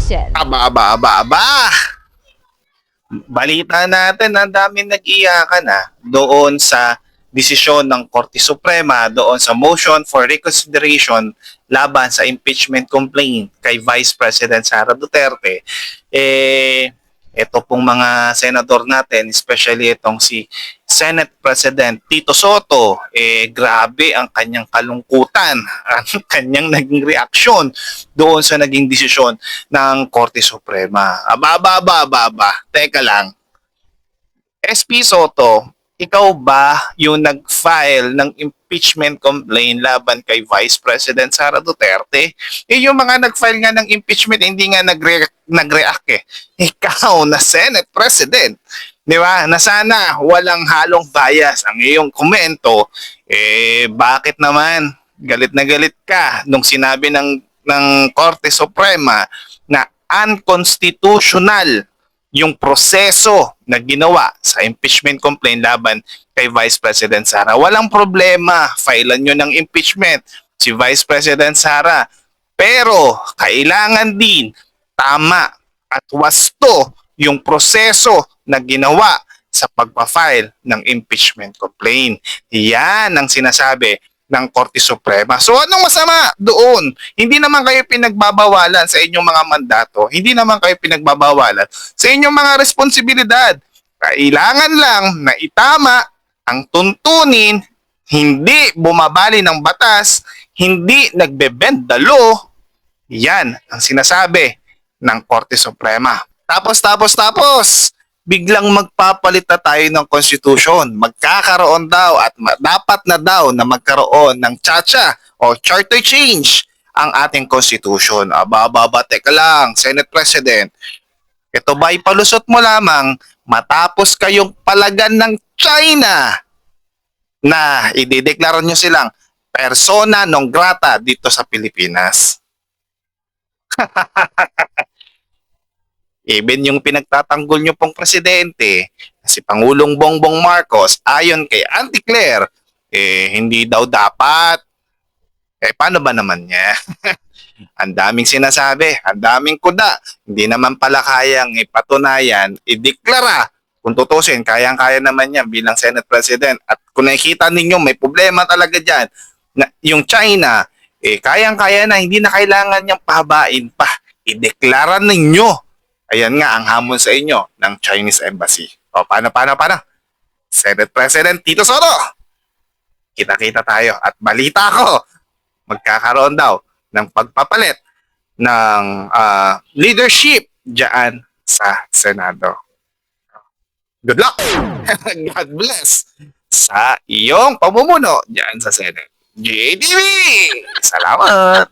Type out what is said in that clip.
Action! Aba. Balita natin, ang daming nag-iyakan doon sa desisyon ng Korte Suprema doon sa motion for reconsideration laban sa impeachment complaint kay Vice President Sara Duterte. Ito pong mga senador natin, especially itong si Senate President Tito Soto, grabe ang kanyang kalungkutan, ang kanyang naging reaksyon doon sa naging desisyon ng Korte Suprema. Aba. Teka lang. SP Soto, ikaw ba yung nag-file ng impeachment complaint laban kay Vice President Sara Duterte? Yung mga nag-file nga ng impeachment, hindi nga nag-react Ikaw na Senate President, di ba? Na sana walang halong bias ang iyong komento. Bakit naman galit na galit ka nung sinabi ng Korte Suprema na unconstitutional yung proseso na ginawa sa impeachment complaint laban kay Vice President Sara? Walang problema, filean nyo ng impeachment si Vice President Sara. Pero kailangan din tama at wasto yung proseso na ginawa sa pagpa-file ng impeachment complaint. Yan ang sinasabi ng Korte Suprema. So anong masama doon? Hindi naman kayo pinagbabawalan sa inyong mga mandato. Hindi naman kayo pinagbabawalan sa inyong mga responsibilidad. Kailangan lang na itama ang tuntunin, hindi bumabali ng batas, hindi nagbe-bend the law. Yan ang sinasabi ng Korte Suprema. Tapos, biglang magpapalit na tayo ng konstitusyon. Magkakaroon daw at dapat na daw na magkaroon ng chacha o charter change ang ating konstitusyon. Aba, teka lang, Senate President. Ito ba ipalusot mo lamang matapos kayong palagan ng China na idedeklara nyo silang persona non grata dito sa Pilipinas? Even yung pinagtatanggol nyo pong presidente, si Pangulong Bongbong Marcos, ayon kay Auntie Claire, hindi daw dapat. Paano ba naman niya? Ang daming sinasabi, ang daming kuda. Hindi naman pala kayang ipatunayan, ideklara. Kung tutusin, kayang-kaya naman yan bilang Senate President. At kung nakikita ninyo, may problema talaga dyan. Na, yung China, kayang-kaya na, hindi na kailangan niyang pahabain pa. Ideklara ninyo. Ayan nga ang hamon sa inyo ng Chinese Embassy. O paano? Senate President Tito Soto, kita-kita tayo at balita ko, magkakaroon daw ng pagpapalit ng leadership dyan sa Senado. Good luck! God bless sa iyong pamumuno dyan sa Senate. JTV! Salamat!